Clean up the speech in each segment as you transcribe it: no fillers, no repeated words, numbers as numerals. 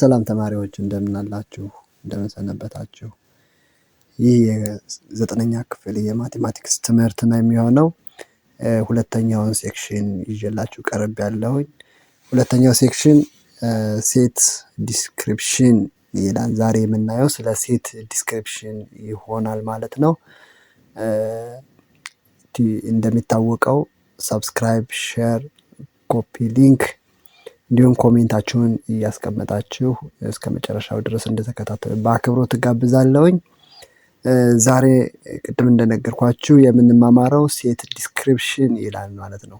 ሰላም ተማሪዎች እንደምን አላችሁ? እንደምን ሰነበታችሁ? ይህ የዘጠነኛ ክፍል የማቴማቲክስ ትምህርት ነው የሚሆነው። ሁለተኛውን ሴክሽን ይዤላችሁ ቀርብ ያለሁኝ። ሁለተኛው ሴክሽን ሴት ዲስክሪፕሽን ይላል። ዛሬ የምናየው ስለ ሴት ዲስክሪፕሽን ይሆናል ማለት ነው። እንደሚታወቀው ሰብስክራይብ፣ ሼር፣ ኮፒ ሊንክ እንዲሁም ኮሜንታችሁን እያስቀመጣችሁ እስከ መጨረሻው ድረስ እንደተከታተሉ በአክብሮት እጋብዛለሁኝ። ዛሬ ቅድም እንደነገርኳችሁ የምንማማረው ሴት ዲስክሪፕሽን ይላል ማለት ነው።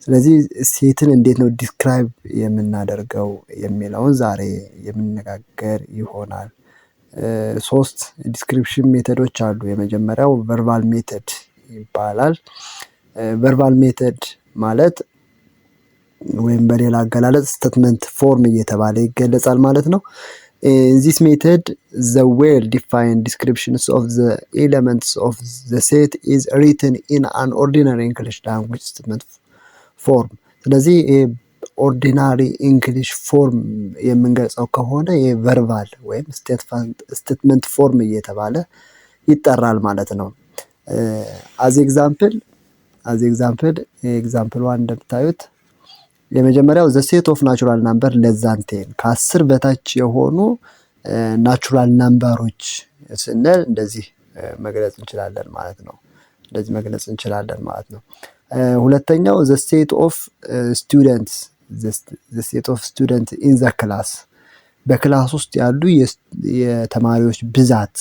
ስለዚህ ሴትን እንዴት ነው ዲስክራይብ የምናደርገው የሚለውን ዛሬ የምንነጋገር ይሆናል። ሶስት ዲስክሪፕሽን ሜተዶች አሉ። የመጀመሪያው ቨርባል ሜተድ ይባላል። ቨርባል ሜተድ ማለት ወይም በሌላ አገላለጽ ስቴትመንት ፎርም እየተባለ ይገለጻል ማለት ነው። In this method, the well-defined descriptions of the elements of the set is written in an ordinary English language statement form. ስለዚህ ኦርዲናሪ ኢንግሊሽ ፎርም የምንገልጸው ከሆነ የቨርባል ወይም ስቴትመንት ፎርም እየተባለ ይጠራል ማለት ነው። አዝ ኤግዛምፕል ዋን እንደምታዩት የመጀመሪያው ዘ ሴት ኦፍ ናቹራል ናምበር ለዛንቴን ከ10 በታች የሆኑ ናቹራል ናምበሮች ስንል እንደዚህ መግለጽ እንችላለን ማለት ነው። ሁለተኛው ዘ ሴት ኦፍ ስቱደንትስ ኢን ዘ ክላስ በክላስ ውስጥ ያሉ የተማሪዎች ብዛት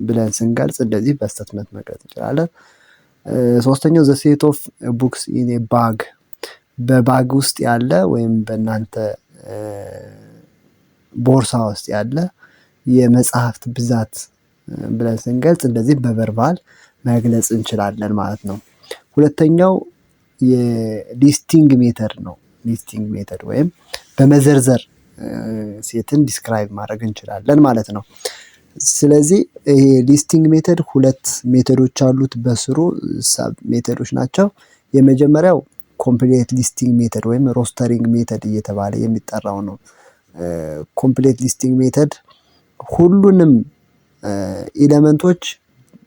ብለን ስንገልጽ እንደዚህ በስቴትመንት መግለጽ እንችላለን። ሶስተኛው ዘ ሴት ኦፍ ቡክስ ኢን ኤ ባግ በባግ ውስጥ ያለ ወይም በእናንተ ቦርሳ ውስጥ ያለ የመጽሐፍት ብዛት ብለን ስንገልጽ እንደዚህ በቨርባል መግለጽ እንችላለን ማለት ነው። ሁለተኛው የሊስቲንግ ሜተድ ነው። ሊስቲንግ ሜተድ ወይም በመዘርዘር ሴትን ዲስክራይብ ማድረግ እንችላለን ማለት ነው። ስለዚህ ይሄ ሊስቲንግ ሜተድ ሁለት ሜተዶች አሉት። በስሩ ሰብ ሜተዶች ናቸው። የመጀመሪያው ኮምፕሌት ሊስቲንግ ሜተድ ወይም ሮስተሪንግ ሜተድ እየተባለ የሚጠራው ነው። ኮምፕሌት ሊስቲንግ ሜተድ ሁሉንም ኤሌመንቶች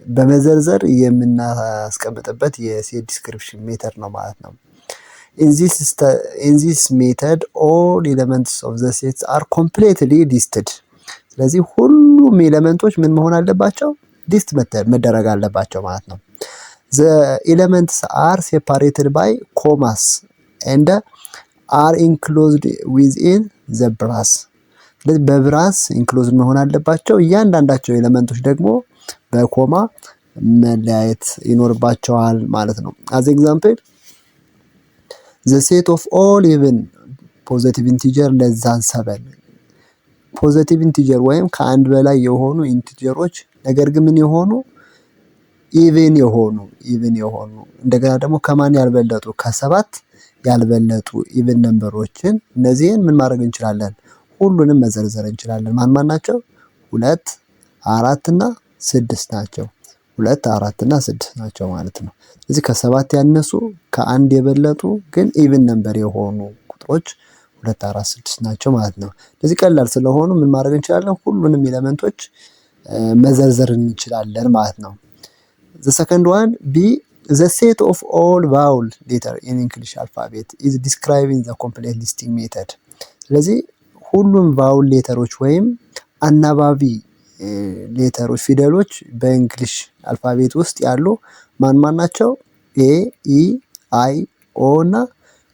በመዘርዘር የምናስቀምጥበት የሴት ዲስክሪፕሽን ሜተድ ነው ማለት ነው። in this method all elements of the sets are completely listed. ስለዚህ ሁሉም ኤሌመንቶች ምን መሆን አለባቸው? ሊስት መደረግ አለባቸው ማለት ነው። The elements are separated by commas and are enclosed within the brace. ስለዚህ በብራስ ኢንክሎዝድ መሆን አለባቸው። እያንዳንዳቸው ኤሌመንቶች ደግሞ በኮማ መለያየት ይኖርባቸዋል ማለት ነው። as example the set of all even positive integer less than 7 ፖዚቲቭ ኢንቲጀር ወይም ከአንድ በላይ የሆኑ ኢንቲጀሮች ነገር ግን ምን የሆኑ ኢቭን የሆኑ እንደገና ደግሞ ከማን ያልበለጡ ከሰባት ያልበለጡ ኢቭን ነምበሮችን እነዚህን ምን ማድረግ እንችላለን? ሁሉንም መዘርዘር እንችላለን። ማን ናቸው? 2 4 እና 6 ናቸው። 2 4 እና 6 ናቸው ማለት ነው። ስለዚህ ከሰባት ያነሱ ከአንድ የበለጡ ግን ኢቭን ነምበር የሆኑ ቁጥሮች 2 4 6 ናቸው ማለት ነው። ስለዚህ ቀላል ስለሆኑ ምን ማድረግ እንችላለን? ሁሉንም ኤሌመንቶች መዘርዘር እንችላለን ማለት ነው። The second one B the set of all vowel letter in English alphabet is described in the complete listing method. ስለዚህ ሁሉም ቫውል ሌተሮች ወይም አናባቢ ሌተሮች ፊደሎች በእንግሊሽ አልፋቤት ውስጥ ያሉ ማን ናቸው? ኤ ኢ አይ ኦ እና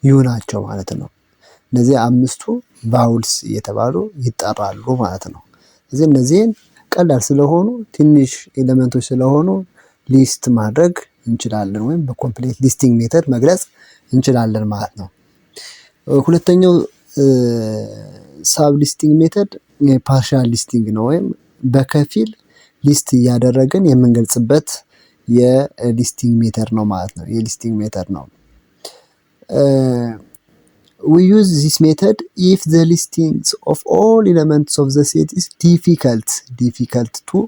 ዩ ናቸው ማለት ነው። እነዚህ አምስቱ ቫውልስ እየተባሉ ይጠራሉ ማለት ነው። ስለዚህ እነዚህን ቀላል ስለሆኑ ትንሽ ኤሌመንቶች ስለሆኑ ሊስት ማድረግ እንችላለን ወይም በኮምፕሌት ሊስቲንግ ሜተድ መግለጽ እንችላለን ማለት ነው። ሁለተኛው ሳብ ሊስቲንግ ሜተድ ፓርሻል ሊስቲንግ ነው ወይም በከፊል ሊስት እያደረግን የምንገልጽበት የሊስቲንግ ሜተድ ነው ማለት ነው። የሊስቲንግ ሜተድ ነው። We use this method if the listings of all elements of the set is difficult to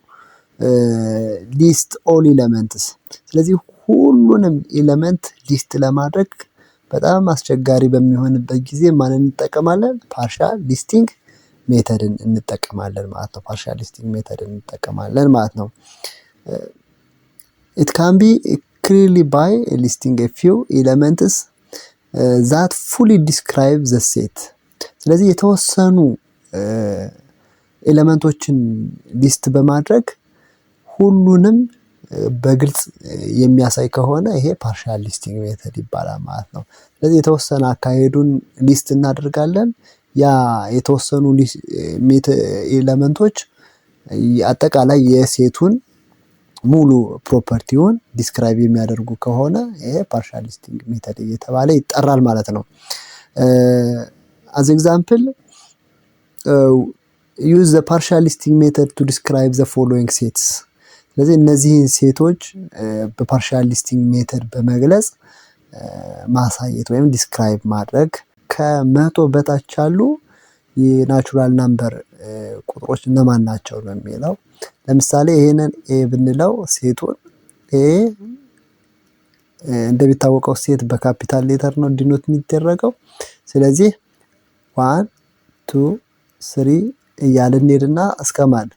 list all elements. ስለዚህ ሁሉንም ኤሌመንት ሊስት ለማድረግ በጣም አስቸጋሪ በሚሆንበት ጊዜ ማንን እንጠቀማለን? ፓርሻል ሊስቲንግ ሜተድን እንጠቀማለን ማለት ነው። ፓርሻል ሊስቲንግ ሜተድን እንጠቀማለን ማለት ነው። ኢት ካን ቢ ክሊርሊ ባይ ሊስቲንግ ኤ ፊው ኤለመንትስ ዛት ፉሊ ዲስክራይብ ዘ ሴት። ስለዚህ የተወሰኑ ኤለመንቶችን ሊስት በማድረግ ሁሉንም በግልጽ የሚያሳይ ከሆነ ይሄ ፓርሻል ሊስቲንግ ሜተድ ይባላል ማለት ነው። ስለዚህ የተወሰነ አካሄዱን ሊስት እናደርጋለን። ያ የተወሰኑ ኤለመንቶች አጠቃላይ የሴቱን ሙሉ ፕሮፐርቲውን ዲስክራይብ የሚያደርጉ ከሆነ ይሄ ፓርሻል ሊስቲንግ ሜተድ እየተባለ ይጠራል ማለት ነው። አዝ ኤግዛምፕል ዩዝ ዘ ፓርሻል ሊስቲንግ ሜተድ ቱ ዲስክራይብ ዘ ፎሎዊንግ ሴትስ። ስለዚህ እነዚህን ሴቶች በፓርሻል ሊስቲንግ ሜተድ በመግለጽ ማሳየት ወይም ዲስክራይብ ማድረግ። ከመቶ በታች ያሉ የናቹራል ናምበር ቁጥሮች እነማን ናቸው ነው የሚለው። ለምሳሌ ይሄንን ኤ ብንለው ሴቱን ኤ እንደሚታወቀው ሴት በካፒታል ሌተር ነው ዲኖት የሚደረገው። ስለዚህ 1 2 3 እያልን እንሄድና እስከ ማን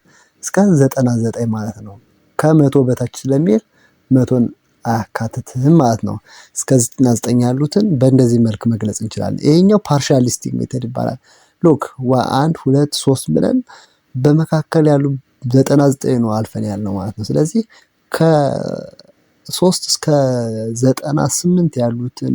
እስከ 99 ማለት ነው። ከመቶ በታች ስለሚል መቶን አያካትትም ማለት ነው። እስከ 99 ያሉትን በእንደዚህ መልክ መግለጽ እንችላለን። ይሄኛው ፓርሻል ሊስቲንግ ሜተድ ይባላል። ሉክ 1 2 3 ብለን በመካከል ያሉ 99 ነው አልፈን ያልነው ማለት ነው። ስለዚህ ከ3 እስከ 98 ያሉትን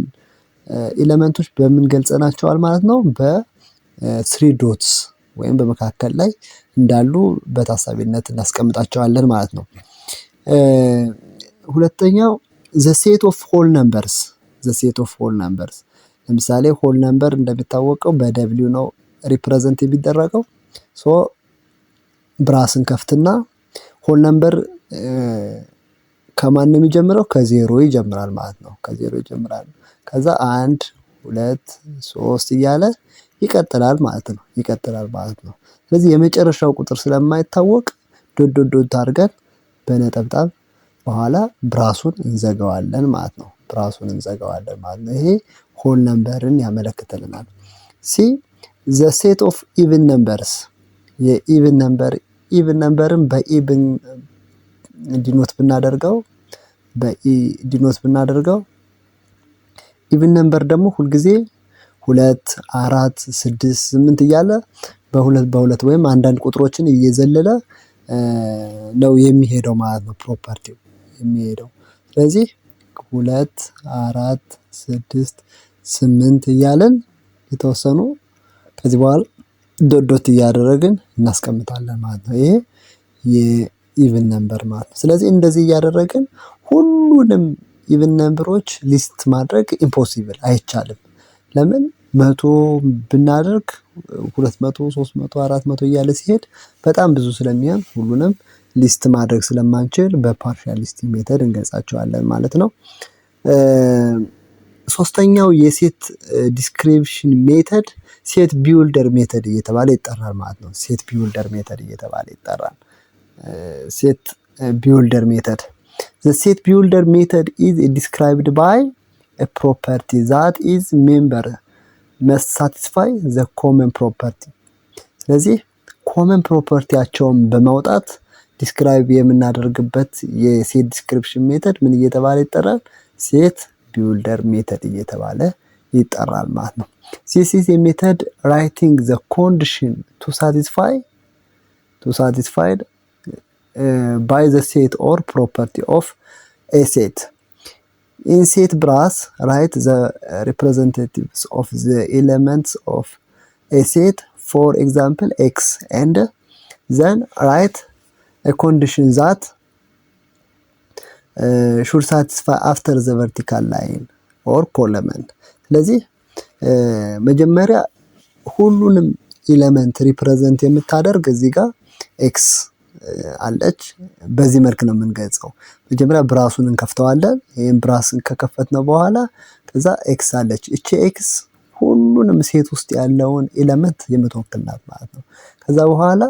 ኤለመንቶች በምን ገልጸናቸዋል ማለት ነው? በ3 ዶትስ ወይም በመካከል ላይ እንዳሉ በታሳቢነት እናስቀምጣቸዋለን ማለት ነው። ሁለተኛው ዘ ሴት ኦፍ ሆል ነምበርስ። ዘ ሴት ኦፍ ሆል ነምበርስ ለምሳሌ ሆል ነምበር እንደሚታወቀው በደብሊው ነው ሪፕሬዘንት የሚደረገው። ሶ ብራስን ከፍትና ሆል ነምበር ከማን ነው የሚጀምረው? ከዜሮ ይጀምራል ማለት ነው። ከዜሮ ይጀምራል። ከዛ 1 2 3 እያለ ይቀጥላል ማለት ነው። ይቀጥላል ማለት ነው። ስለዚህ የመጨረሻው ቁጥር ስለማይታወቅ ዶት ዶት ዶት አድርገን በነጠብጣብ በኋላ ብራሱን እንዘጋዋለን ማለት ነው። ብራሱን እንዘጋዋለን ማለት ነው። ይሄ ሆል ነምበርን ያመለክትልናል። ሲ ዘ ሴት ኦፍ ኢቭን ነምበርስ። የኢቭን ነምበር ኢቭን ነምበርን በኢቭን ዲኖት ብናደርገው ዲኖት ብናደርገው ኢቭን ነምበር ደግሞ ሁልጊዜ 2 4 6 8 እያለ በሁለት ወይም አንዳንድ ቁጥሮችን እየዘለለ ነው የሚሄደው ማለት ነው። ፕሮፐርቲው የሚሄደው ስለዚህ 2 4 6 8 እያለን የተወሰኑ ከዚህ በኋላ ዶት ዶት እያደረግን እናስቀምጣለን ማለት ነው። ይሄ የኢቭን ነምበር ማለት ነው። ስለዚህ እንደዚህ እያደረግን ሁሉንም ኢቭን ነምበሮች ሊስት ማድረግ ኢምፖሲብል አይቻልም። ለምን? 100 ብናደርግ 200 300 400 እያለ ሲሄድ በጣም ብዙ ስለሚሆን ሁሉንም ሊስት ማድረግ ስለማንችል በፓርሻል ሊስቲንግ ሜተድ እንገልጻቸዋለን ማለት ነው። ሶስተኛው የሴት ዲስክሪፕሽን ሜተድ ሴት ቢውልደር ሜተድ እየተባለ ይጠራል ማለት ነው። ሴት ቢውልደር ሜተድ እየተባለ ይጠራል። ሴት ቢውልደር ሜተድ the set builder method is described by a property that is member must satisfy the common property። ስለዚህ ኮመን ፕሮፐርቲያቸውን በማውጣት ዲስክራይብ የምናደርግበት የሴት ዲስክሪፕሽን ሜተድ ምን እየተባለ ይጠራል? ሴት ቢውልደር ሜተድ እየተባለ ይጠራል ማለት ነው። this is a method writing the condition to satisfied by the set or property of a set. In set brass, write the representatives of the elements of a set, for example x, and then write a condition that should satisfy after the vertical line or column። ስለዚህ መጀመሪያ ሁሉንም ኤሌመንት ሪፕሬዘንት የምታደርግ እዚህ ጋር ኤክስ አለች። በዚህ መልክ ነው የምንገልጸው። መጀመሪያ ብራሱን እንከፍተዋለን። ይሄን ብራስን ከከፈትነው በኋላ ከዛ ኤክስ አለች። እቺ ኤክስ ሁሉንም ሴት ውስጥ ያለውን ኤሌመንት የምትወክል ናት ማለት ነው። ከዛ በኋላ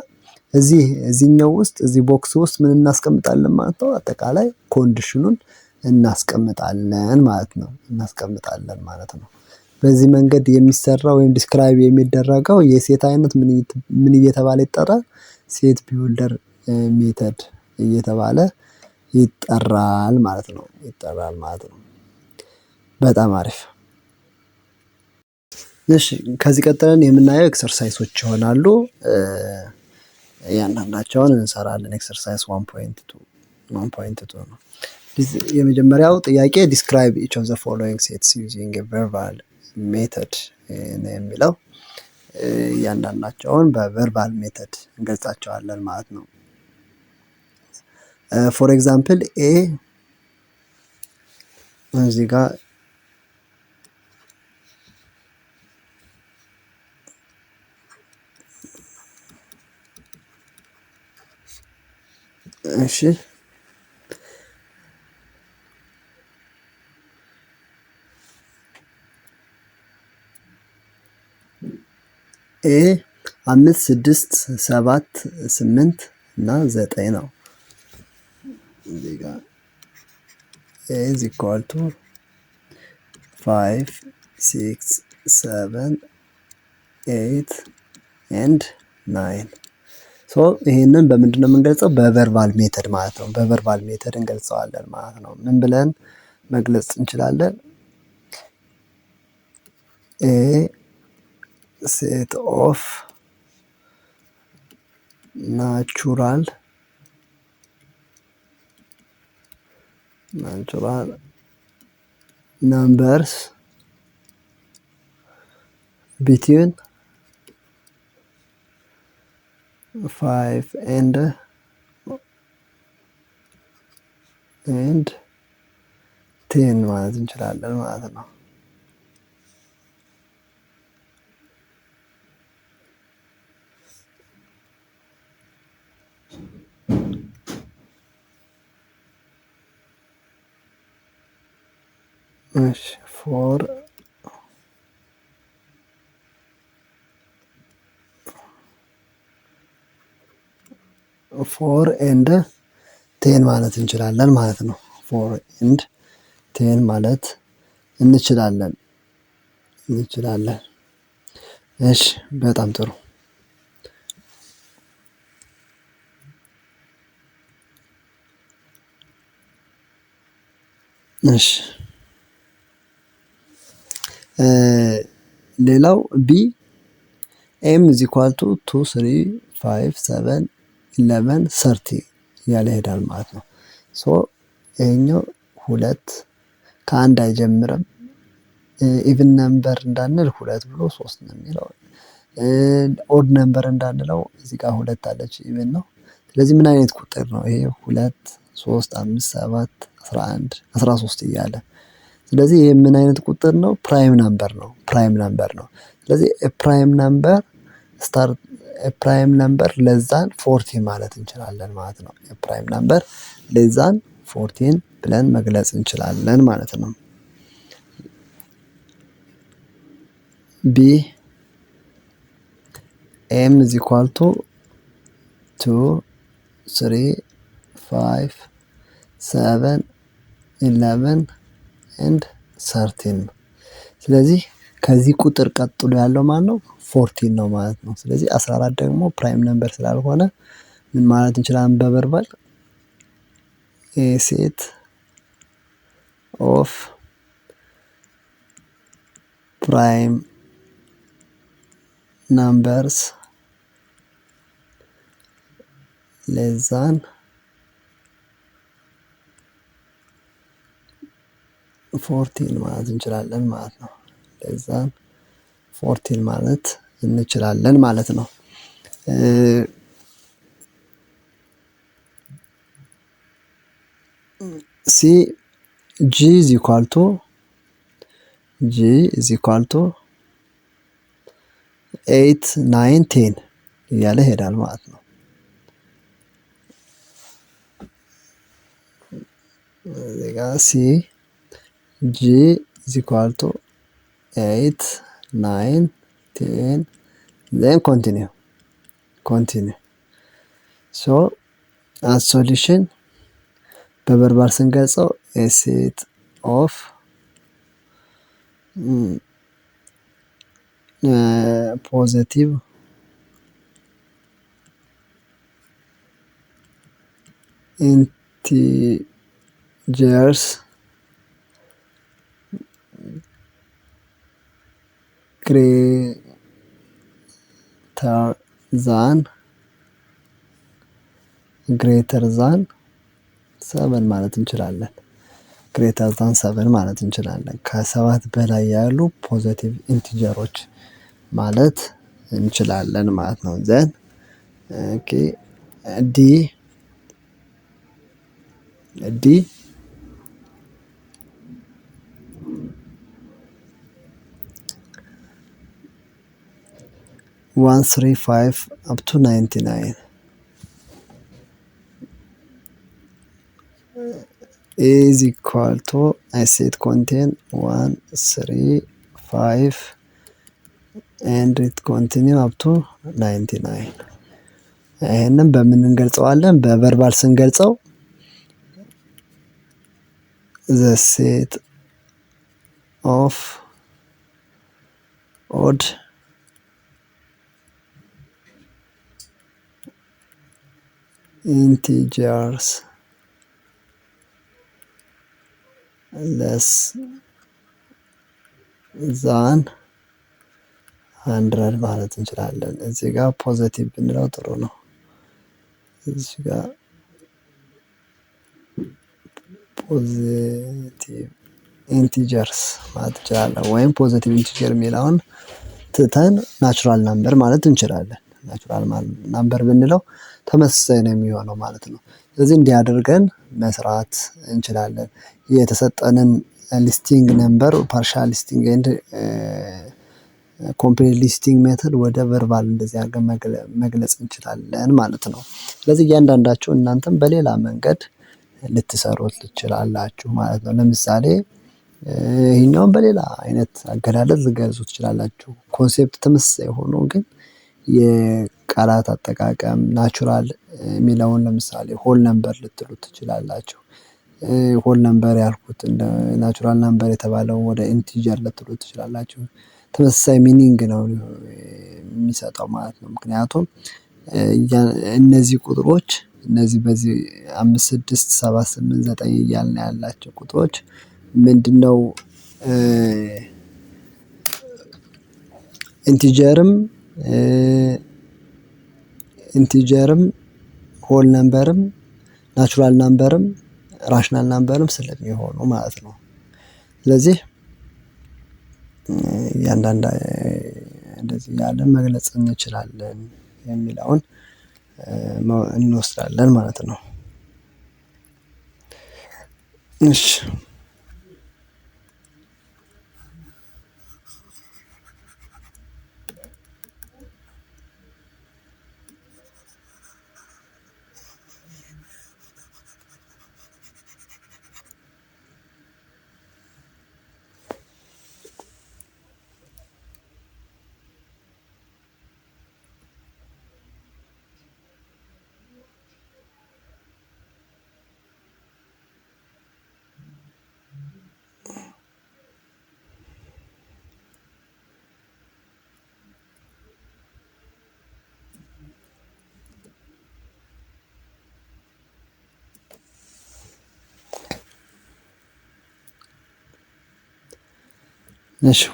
እዚህኛው ውስጥ እዚህ ቦክስ ውስጥ ምን እናስቀምጣለን ማለት ነው? አጠቃላይ ኮንዲሽኑን እናስቀምጣለን ማለት ነው። በዚህ መንገድ የሚሰራ ወይም ዲስክራይብ የሚደረገው የሴት አይነት ምን እየተባለ ይጠራል? ሴት ቢውልደር ሜተድ እየተባለ ይጠራል ማለት ነው። በጣም አሪፍ። እሺ ከዚህ ቀጥለን የምናየው ኤክሰርሳይሶች ይሆናሉ። እያንዳንዳቸውን እንሰራለን። ኤክሰርሳይዝ 1.2 ነው። የመጀመሪያው ጥያቄ ዲስክራይብ ኢች ኦፍ ዘ ፎሎዊንግ ሴትስ ዩዚንግ ኤ ቨርባል ሜተድ ነው የሚለው። እያንዳንዳቸውን በቨርባል ሜተድ እንገልጻቸዋለን ማለት ነው። ፎር ኤግዛምፕል ኤ እዚህ ጋር እሺ ኤ 5 6 7 8 እና 9 ነው። እዚህ ጋር ኤ is equal to 5 6 7 8 and 9 ሶ ይሄንን በምንድነው የምንገልጸው? በቨርባል ሜተድ ማለት ነው። በቨርባል ሜተድ እንገልጸዋለን ማለት ነው። ምን ብለን መግለጽ እንችላለን? ኤ ሴት ኦፍ ናቹራል numbers between 5 and 10 ማለት እንችላለን ማለት ነው። እሺ ፎር ኤንድ 10 ማለት እንችላለን ማለት ነው። 4 ኤንድ 10 ማለት እንችላለን። እሺ በጣም ጥሩ። እሺ ሌላው ቢ ኤም is equal to 2 3 5 7 11 30 እያለ ይሄዳል ማለት ነው። ሶ ይሄኛው 2 ከአንድ አይጀምርም። ኢቭን ነምበር እንዳንል 2 ብሎ 3 ነው የሚለው። ኦድ ነምበር እንዳንለው እዚህ ጋር 2 አለች ኢቭን ነው። ስለዚህ ምን አይነት ቁጥር ነው ይሄ? 2 3 5 7 11 13 እያለ ስለዚህ ይሄ ምን አይነት ቁጥር ነው? ፕራይም ነምበር ነው። ስለዚህ ፕራይም ነምበር ለዛን 14 ማለት እንችላለን ማለት ነው። ፕራይም ነምበር ለዛን 14 ብለን መግለጽ እንችላለን ማለት ነው። ቢ ኤም is equal to 2 3 5 7 11 and 13 ነው። ስለዚህ ከዚህ ቁጥር ቀጥሎ ያለው ማን ነው? 14 ነው ማለት ነው። ስለዚህ 14 ደግሞ ፕራይም ነምበር ስላልሆነ ምን ማለት እንችላለን? በቨርባል ኤ ሴት ኦፍ ፕራይም numbers less than 14 ማለት እንችላለን ማለት ነው። less than 14 ማለት እንችላለን ማለት ነው። ሲ ጂ is equal to 8 9 10 እያለ ይሄዳል ማለት ነው። ሲ ጂ is equal to 8 9 10 then continue ሶ as solution በቨርባል ስንገልጸው a set of positive integers greater than 7 ማለት እንችላለን። ግሬተር ዛን 7 ማለት እንችላለን። ከ7 በላይ ያሉ ፖዘቲቭ ኢንቲጀሮች ማለት እንችላለን ማለት ነው። ዘን ኦኬ ዲ 135 up to 99 is equal to I set contain 1 3 5 and it continue up to 99 ይሄንን በምን እንገልጸዋለን? በቨርባል ስንገልጸው the set of odd integers less than 100 ማለት እንችላለን። እዚህ ጋር ፖዚቲቭ ብንለው ጥሩ ነው። እዚህ ጋር ፖዚቲቭ ኢንቲጀርስ ማለት እንችላለን። ወይም ፖዚቲቭ ኢንቲጀር የሚለውን ትተን ናቹራል ናምበር ማለት እንችላለን። ናቹራል ናምበር ብንለው ተመሳሳይ ነው የሚሆነው ማለት ነው። ስለዚህ እንዲያደርገን መስራት እንችላለን። የተሰጠንን ሊስቲንግ ነምበር ፓርሻል ሊስቲንግ ኤንድ ኮምፕሌት ሊስቲንግ ሜተድ ወደ ቨርባል እንደዚህ አድርገን መግለጽ እንችላለን ማለት ነው። ስለዚህ እያንዳንዳችሁ እናንተም በሌላ መንገድ ልትሰሩት ትችላላችሁ ማለት ነው። ለምሳሌ ይሄኛውን በሌላ አይነት አገላለጽ ልትገልጹ ትችላላችሁ። ኮንሴፕት ተመሳሳይ ሆኖ ግን የቃላት አጠቃቀም ናቹራል የሚለውን ለምሳሌ ሆል ነምበር ልትሉት ትችላላችሁ። ሆል ነምበር ያልኩት ናቹራል ነምበር የተባለው ወደ ኢንቲጀር ልትሉት ትችላላችሁ። ተመሳሳይ ሚኒንግ ነው የሚሰጠው ማለት ነው። ምክንያቱም እነዚህ ቁጥሮች እነዚህ በዚህ 5 6 7 8 9 እያልን ያላቸው ቁጥሮች ምንድነው? ኢንቲጀርም ሆል ነምበርም ናቹራል ናምበርም ራሽናል ናምበርም ስለሚሆኑ ማለት ነው። ስለዚህ እያንዳንዱ እንደዚህ ያለን መግለጽ እንችላለን የሚለውን እንወስዳለን ማለት ነው። እሺ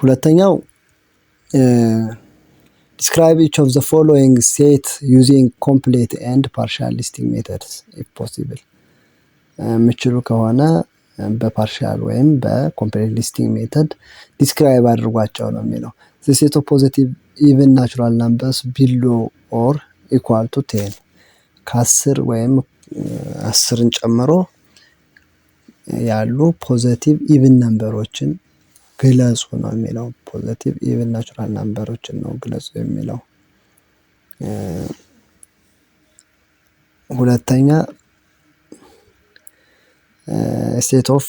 ሁለተኛው describe each of the following set using complete and partial listing methods if possible የምትችሉ ከሆነ በፓርሻል ወይም በኮምፕሌት ሊስቲንግ ሜተድ ዲስክራይብ አድርጓቸው ነው የሚለው። the set of positive even natural numbers below or equal to 10 ከ10 ወይም 10ን ጨምሮ ያሉ ፖዚቲቭ ኢቭን ነምበሮችን ግለጹ ነው የሚለው። ፖዚቲቭ ኢቭን ናቹራል ናምበሮችን ነው ግለጹ የሚለው። ሁለተኛ ሴት ኦፍ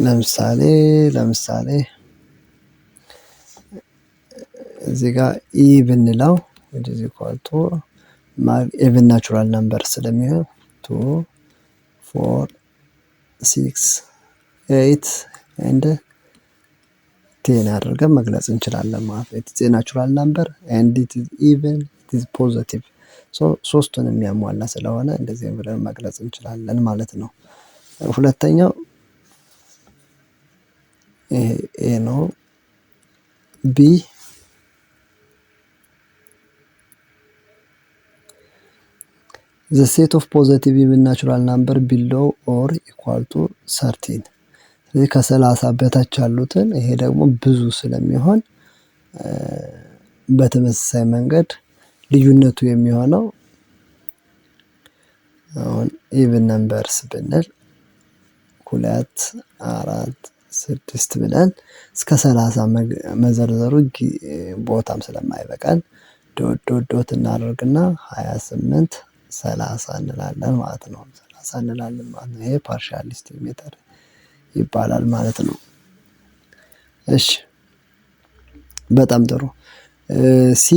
ለምሳሌ እዚህ ጋር ኢ ብንለው which is equal to ኢቭን ናቹራል ናምበር ስለሚሆን 2 4 6 8 and 10 አድርገን መግለጽ እንችላለን ማለት ነው። ኢትስ ናቹራል ናምበር and it is even, it is positive። ሶስቱን የሚያሟላ ስለሆነ እንደዚህ ብለን መግለጽ እንችላለን ማለት ነው። ሁለተኛው ኤ ነው። ቢ the set of positive even natural number below or equal to 13። ስለዚህ ከ30 በታች ያሉትን ይሄ ደግሞ ብዙ ስለሚሆን በተመሳሳይ መንገድ ልዩነቱ የሚሆነው አሁን ኢቭን ነምበርስ ብንል 2 4 6 ብለን እስከ 30 መዘርዘሩ ቦታም ስለማይበቃን ዶት እናደርግና 28 30 እንላለን ማለት ነው። 30 እንላለን ማለት ነው። ይሄ ፓርሻሊስት ሜተድ ይባላል ማለት ነው። እሺ በጣም ጥሩ። ሲ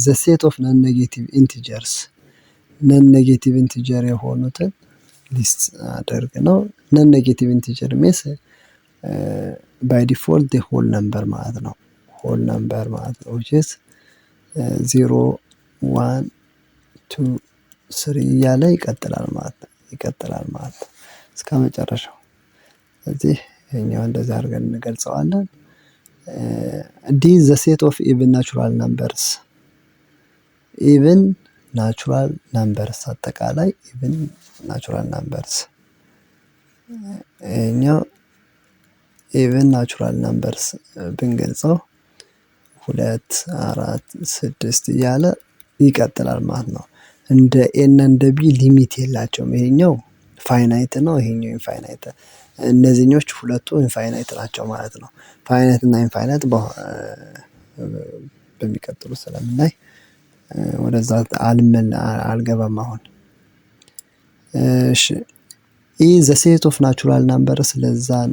the set of non-negative integers non-negative integer የሆኑትን ሊስት አድርግ ነው። non-negative integer means by default the whole number ማለት ነው። whole number ማለት ነው which is 0 1 2 3 እያለ ይቀጥላል ማለት ነው። እስከ መጨረሻው። ስለዚህ ይሄኛው እንደዛ አድርገን እንገልጸዋለን። ዲ the set of even natural numbers even natural numbers አጠቃላይ even natural numbers ይሄኛው even natural numbers ብንገልጸው 2 4 6 እያለ ይቀጥላል ማለት ነው። እንደ ኤ እና እንደ ቢ ሊሚት የላቸውም። ይሄኛው ፋይናይት ነው፣ ይሄኛው ኢንፋይናይት። እነዚህኞች ሁለቱ ኢንፋይናይት ናቸው ማለት ነው። ፋይናይት እና ኢንፋይናይት በሚቀጥሉ ስለምናይ ወደዛ አልገባም አሁን። እሺ ኢ the set of natural numbers less than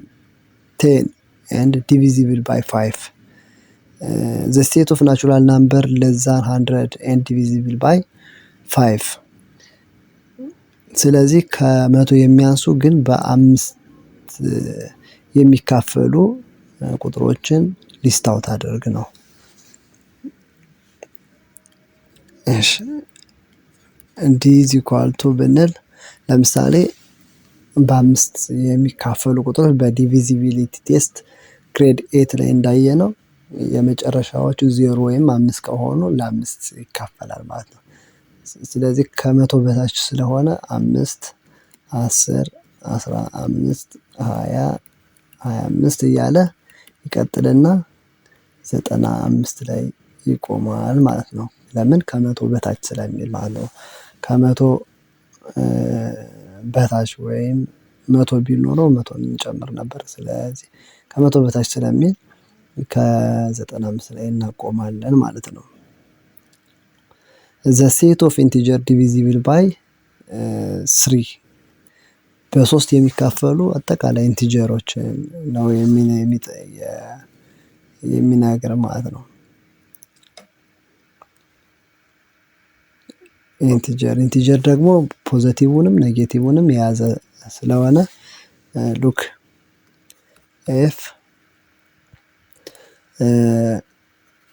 10 and divisible by 5 the set of natural number less than 100 and divisible by 5 ስለዚህ ከመቶ የሚያንሱ ግን በ5 የሚካፈሉ ቁጥሮችን ሊስት አውት አድርግ ነው። እሺ d is equal to ብንል ለምሳሌ በ5 የሚካፈሉ ቁጥሮች በዲቪዚቢሊቲ ቴስት ግሬድ 8 ላይ እንዳየነው የመጨረሻዎቹ 0 ወይም 5 ከሆኑ ለ5 ይካፈላል ማለት ነው። ስለዚህ ከመቶ በታች ስለሆነ 5 10 15 20 25 እያለ ይቀጥልና 95 ላይ ይቆማል ማለት ነው። ለምን? ከመቶ በታች ስለሚል ማለት ነው። ከመቶ በታች ወይም 100 ቢል ኖሮ 100 እንጨምር ነበር። ስለዚህ ከመቶ በታች ስለሚል ከ95 ላይ እናቆማለን ማለት ነው። the set of integer divisible by 3 በ3 የሚካፈሉ አጠቃላይ ኢንቲጀሮች ነው የሚናገር ማለት ነው። ኢንቲጀር ደግሞ ፖዚቲቭንም ኔጌቲቭንም የያዘ ስለሆነ ሉክ ኤፍ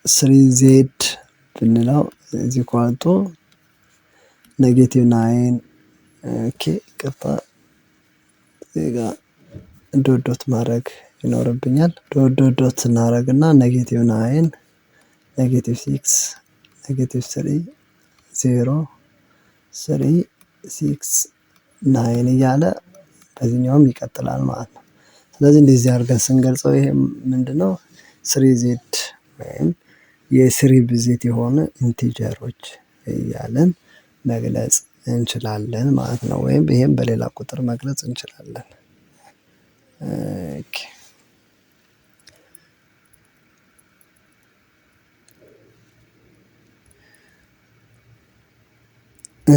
3z ብንለው እዚህ ኳንቶ -9 ኦኬ ቀጣ እዚጋ ዶት ማድረግ ይኖርብኛል። ዶት እናደርግና -9 -6 -3 0 3 6 9 እያለ በዚህኛውም ይቀጥላል ማለት ነው። ስለዚህ እንደዚህ አድርገን ስንገልጸው ይሄ ምንድነው? 3z ወይም የ3 ብዜት የሆነ ኢንቲጀሮች እያለን መግለጽ እንችላለን ማለት ነው። ወይም ይሄም በሌላ ቁጥር መግለጽ እንችላለን።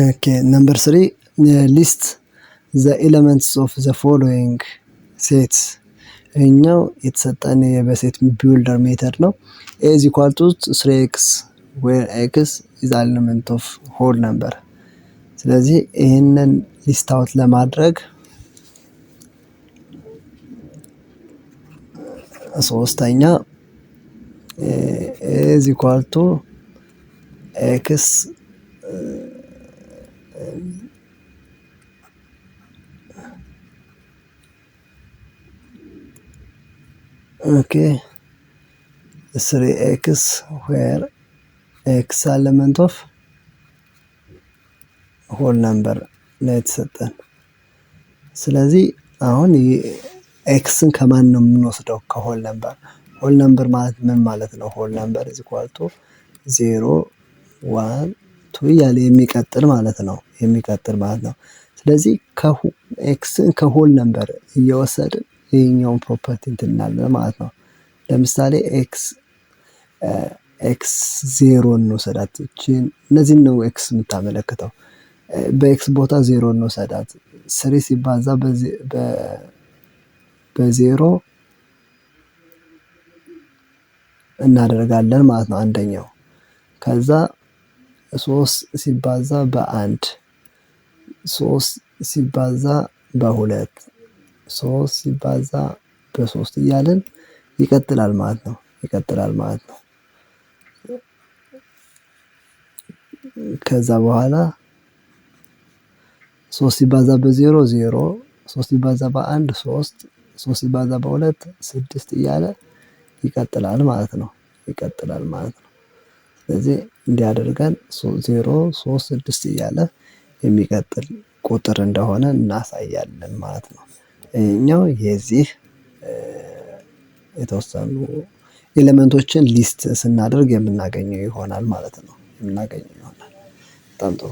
ኦኬ ነምበር 3 ሊስት the elements of the following sets እኛው የተሰጠን የበሴት ቢልደር ሜተድ ነው። a is equal to 3x where x is element of whole number ስለዚህ ይህንን ሊስት አውት ለማድረግ ሶስተኛ ኢዝ ኢኳል ቱ ኤክስ ኦኬ 3x where x ኤለመንት ኦፍ ሆል ነምበር ነው የተሰጠን። ስለዚህ አሁን ኤክስን ከማን ነው የምንወስደው? ከሆል ነምበር። ሆል ነምበር ማለት ምን ማለት ነው? ሆል ነምበር ኢዝ ኢኳል ቱ 0 1 2 እያለ የሚቀጥል ማለት ነው። ስለዚህ ኤክስን ከሆል ነምበር እየወሰድን ይሄኛውን ፕሮፐርቲ እንትን እናለን ማለት ነው። ለምሳሌ ኤክስ 0 እንውሰዳት። እነዚህን ነው ኤክስ የምታመለክተው። በኤክስ ቦታ 0 እንውሰዳት። 3 ሲባዛ በ0 እናደርጋለን ማለት ነው አንደኛው። ከዛ 3 ሲባዛ በ1 3 ሲባዛ በ2 3 ሲባዛ በ3 እያልን ይቀጥላል ማለት ነው። ከዛ በኋላ 3 ሲባዛ በ0 0 3 ሲባዛ በ1 3 3 ሲባዛ በ2 6 እያለ ይቀጥላል ማለት ነው። ስለዚህ እንዲያደርገን 0 3 6 እያለ የሚቀጥል ቁጥር እንደሆነ እናሳያለን ማለት ነው። ይሄኛው የዚህ የተወሰኑ ኤሌመንቶችን ሊስት ስናደርግ የምናገኘው ይሆናል ማለት ነው። በጣም ጥሩ።